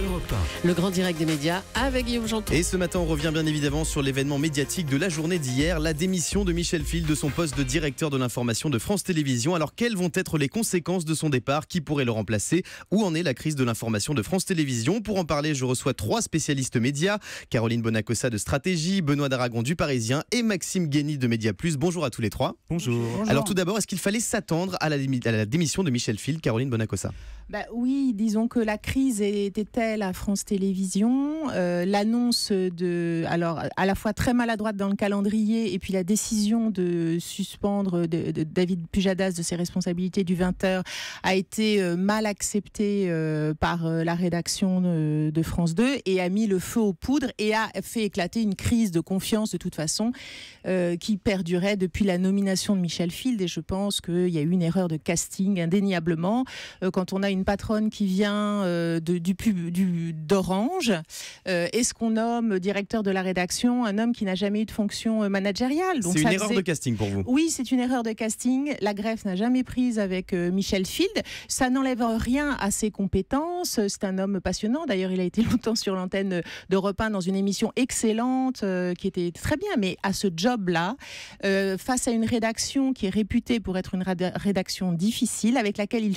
Europe 1. Le grand direct des médias avec Guillaume Janton. Et ce matin, on revient bien évidemment sur l'événement médiatique de la journée d'hier, la démission de Michel Fil de son poste de directeur de l'information de France Télévisions. Alors, quelles vont être les conséquences de son départ? Qui pourrait le remplacer? Où en est la crise de l'information de France Télévisions? Pour en parler, je reçois 3 spécialistes médias. Caroline Bonacossa de Stratégie, Benoît Daragon du Parisien et Maxime Guény de Média Plus. Bonjour à tous les 3. Bonjour. Alors tout d'abord, est-ce qu'il fallait s'attendre à la démission de Michel Fil? Caroline Bonacossa. Oui, disons que la crise était telle à France Télévisions, l'annonce alors à la fois très maladroite dans le calendrier et puis la décision de suspendre de David Pujadas de ses responsabilités du 20h a été mal acceptée par la rédaction de France 2 et a mis le feu aux poudres et a fait éclater une crise de confiance de toute façon qui perdurait depuis la nomination de Michel Fil. Et je pense qu'il y a eu une erreur de casting indéniablement. Quand on a une patronne qui vient d'Orange, est-ce qu'on nomme directeur de la rédaction un homme qui n'a jamais eu de fonction managériale? C'est une erreur de casting pour vous? Oui, c'est une erreur de casting. La greffe n'a jamais prise avec Michel Fil. Ça n'enlève rien à ses compétences. C'est un homme passionnant. D'ailleurs, il a été longtemps sur l'antenne d'Europe 1 dans une émission excellente qui était très bien. Mais à ce job-là, face à une rédaction qui est réputée pour être une rédaction difficile, avec laquelle il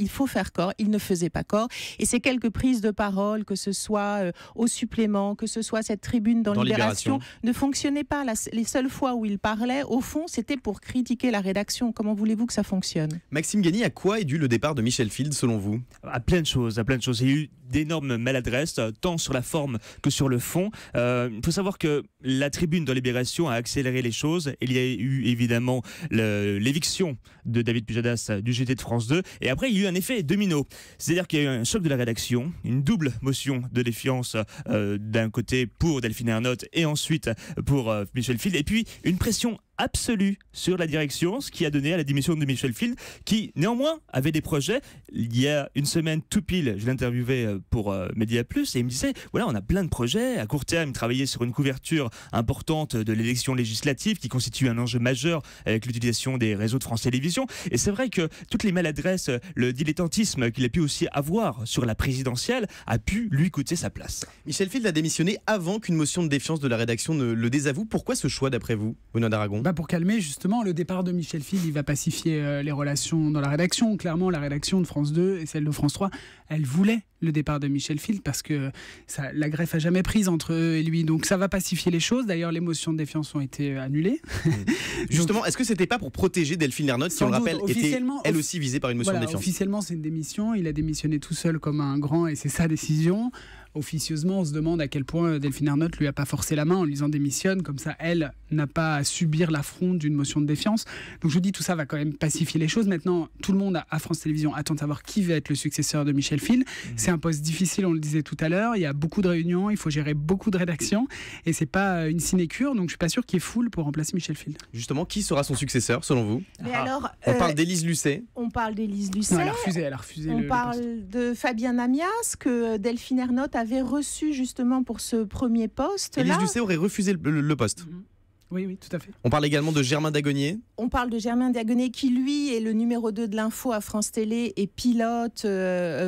faut faire corps, il ne faisait pas corps. Et ces quelques prises de parole, que ce soit au supplément, que ce soit cette tribune dans Libération, ne fonctionnaient pas. Les seules fois où il parlait, au fond, c'était pour critiquer la rédaction. Comment voulez-vous que ça fonctionne? Maxime Guény, à quoi est dû le départ de Michel Fil, selon vous? À plein de choses. Il y a eu d'énormes maladresses, tant sur la forme que sur le fond. Il faut savoir que la tribune dans Libération a accéléré les choses. Il y a eu évidemment l'éviction de David Pujadas du JT de France 2. Et après, il y a eu un effet domino. C'est-à-dire qu'il y a eu un choc de la rédaction, une double motion de défiance d'un côté pour Delphine Ernotte et ensuite pour Michel Fil. Et puis, une pression absolue sur la direction, ce qui a donné à la démission de Michel Fil, qui néanmoins avait des projets. Il y a une semaine tout pile, je l'interviewais pour Média Plus et il me disait voilà, on a plein de projets. À court terme, il travaillait sur une couverture importante de l'élection législative qui constitue un enjeu majeur avec l'utilisation des réseaux de France Télévisions. Et c'est vrai que toutes les maladresses, le dilettantisme qu'il a pu aussi avoir sur la présidentielle a pu lui coûter sa place. Michel Fil a démissionné avant qu'une motion de défiance de la rédaction ne le désavoue. Pourquoi ce choix d'après vous, Benoît Daragon? Pour calmer justement le départ de Michel Fil, il va pacifier les relations dans la rédaction. Clairement, la rédaction de France 2 et celle de France 3, elle voulait le départ de Michel Fil parce que la greffe a jamais prise entre eux et lui. Donc ça va pacifier les choses. D'ailleurs, les motions de défiance ont été annulées. Justement, est-ce que c'était pas pour protéger Delphine Ernotte, qui on le rappelle était elle aussi visée par une motion de défiance? Officiellement, c'est une démission. Il a démissionné tout seul comme un grand et c'est sa décision. Officieusement, on se demande à quel point Delphine Ernotte lui a pas forcé la main en lui disant démissionne, comme ça elle n'a pas à subir l'affront d'une motion de défiance. Donc je vous dis, tout ça va quand même pacifier les choses. Maintenant, tout le monde à France Télévisions attend de savoir qui va être le successeur de Michel Fil. C'est un poste difficile, on le disait tout à l'heure, il y a beaucoup de réunions, il faut gérer beaucoup de rédactions et c'est pas une sinécure, donc je suis pas sûr qu'il y ait foule pour remplacer Michel Fil. Justement, qui sera son successeur selon vous? On parle d'Élise Lucet. On parle d'Élise Lucet. Non, elle a refusé. On parle de Fabien Amias que Delphine Ernotte avait reçu justement pour ce premier poste. Élise Lucet aurait refusé le poste. Oui, tout à fait. On parle également de Germain Dagonier. On parle de Germain Dagonier qui, lui, est le numéro 2 de l'info à France Télé et pilote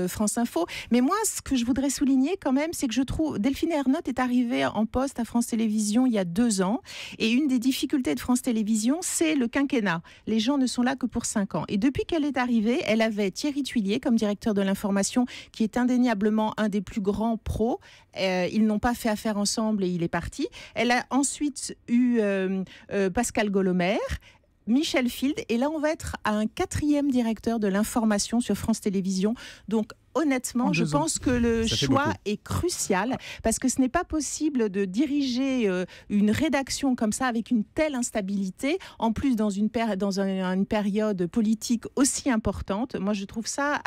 France Info. Mais moi, ce que je voudrais souligner quand même, c'est que je trouve Delphine Ernotte est arrivée en poste à France Télévisions il y a 2 ans. Et une des difficultés de France Télévisions, c'est le quinquennat. Les gens ne sont là que pour 5 ans. Et depuis qu'elle est arrivée, elle avait Thierry Tuillier comme directeur de l'information, qui est indéniablement un des plus grands pros. Ils n'ont pas fait affaire ensemble et il est parti. Elle a ensuite eu Pascal Golomer, Michel Fil, et là on va être à un 4e directeur de l'information sur France Télévisions. Donc honnêtement, je pense que le choix est crucial parce que ce n'est pas possible de diriger une rédaction comme ça avec une telle instabilité, en plus dans une période politique aussi importante. Moi, je trouve ça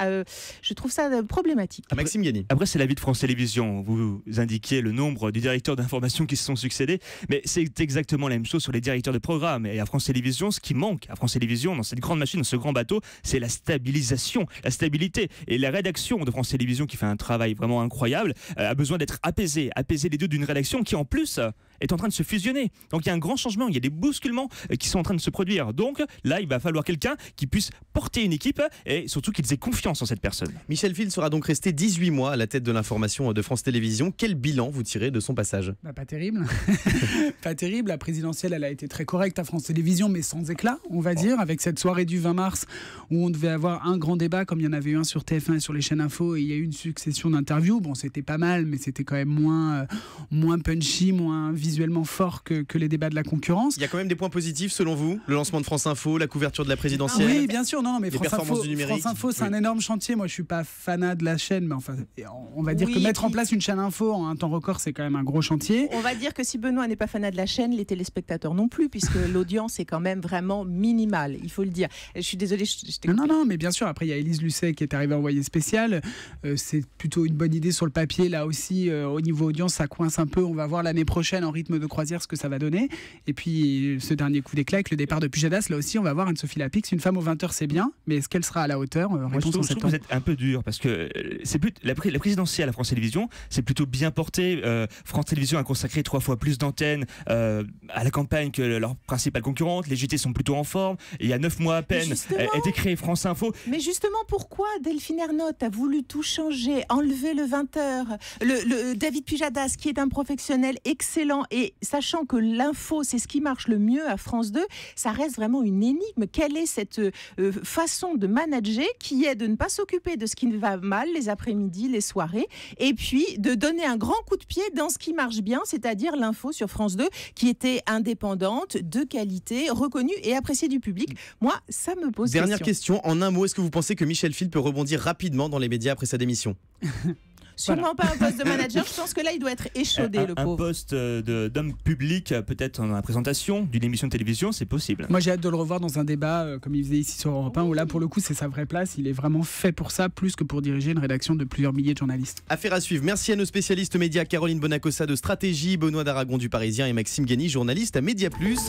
problématique. Maxime Guény. Après, c'est l'avis de France Télévisions. Vous indiquiez le nombre de directeurs d'information qui se sont succédés, mais c'est exactement la même chose sur les directeurs de programme. Et à France Télévisions, ce qui manque à France Télévisions, dans cette grande machine, dans ce grand bateau, c'est la stabilisation, la stabilité. Et la rédaction de France Télévisions, qui fait un travail vraiment incroyable, a besoin d'être apaisée les deux d'une rédaction qui en plus est en train de se fusionner. Donc il y a un grand changement, il y a des bousculements qui sont en train de se produire. Donc là, il va falloir quelqu'un qui puisse porter une équipe et surtout qu'ils aient confiance en cette personne. Michel Fil sera donc resté 18 mois à la tête de l'information de France Télévisions. Quel bilan vous tirez de son passage? Pas terrible. Pas terrible. La présidentielle, elle a été très correcte à France Télévisions, mais sans éclat, on va dire, avec cette soirée du 20 mars où on devait avoir un grand débat, comme il y en avait eu un sur TF1 et sur les chaînes info, et il y a eu une succession d'interviews. Bon, c'était pas mal, mais c'était quand même moins punchy, moins visuellement fort que les débats de la concurrence. Il y a quand même des points positifs selon vous? Le lancement de France Info, la couverture de la présidentielle? Oui, bien sûr, non, mais les performances du numérique. France Info, c'est un énorme chantier. Moi, je suis pas fanat de la chaîne, mais enfin, on va dire que mettre en place une chaîne info en un temps record, c'est quand même un gros chantier. On va dire que si Benoît n'est pas fanat de la chaîne, les téléspectateurs non plus, puisque l'audience est quand même vraiment minimale, il faut le dire. Je suis désolée, non, mais bien sûr, après, il y a Élise Lucet qui est arrivée envoyée spéciale. C'est plutôt une bonne idée sur le papier. Là aussi, au niveau audience, ça coince un peu. On va voir l'année prochaine en rythme de croisière ce que ça va donner. Et puis, ce dernier coup d'éclat avec le départ de Pujadas, là aussi, on va voir Anne-Sophie Lapix. Une femme aux 20h, c'est bien, mais est-ce qu'elle sera à la hauteur? Moi, je trouve que vous êtes un peu dur parce que c'est plus la présidentielle à France Télévisions, c'est plutôt bien porté. France Télévisions a consacré 3 fois plus d'antennes à la campagne que leur principale concurrente. Les JT sont plutôt en forme. Et il y a 9 mois à peine, a été créé France Info. Mais justement, pourquoi Delphine Ernotte a voulu tout changer, enlever le 20h, le David Pujadas, qui est un professionnel excellent, et sachant que l'info, c'est ce qui marche le mieux à France 2, ça reste vraiment une énigme. Quelle est cette façon de manager qui est de ne pas s'occuper de ce qui va mal les après-midi, les soirées, et puis de donner un grand coup de pied dans ce qui marche bien, c'est-à-dire l'info sur France 2, qui était indépendante, de qualité, reconnue et appréciée du public. Moi, ça me pose Dernière question, en un mot, est-ce que vous pensez que Michel Fil peut rebondir rapidement dans les médias après sa démission? Sûrement pas un poste de manager, je pense que là il doit être échaudé, le pauvre. Un poste d'homme public, peut-être dans la présentation d'une émission de télévision, c'est possible. Moi j'ai hâte de le revoir dans un débat comme il faisait ici sur Europe 1, où là pour le coup c'est sa vraie place, il est vraiment fait pour ça, plus que pour diriger une rédaction de plusieurs milliers de journalistes. Affaire à suivre, merci à nos spécialistes médias, Caroline Bonacossa de Stratégie, Benoît Daragon du Parisien et Maxime Guény, journaliste à Média Plus.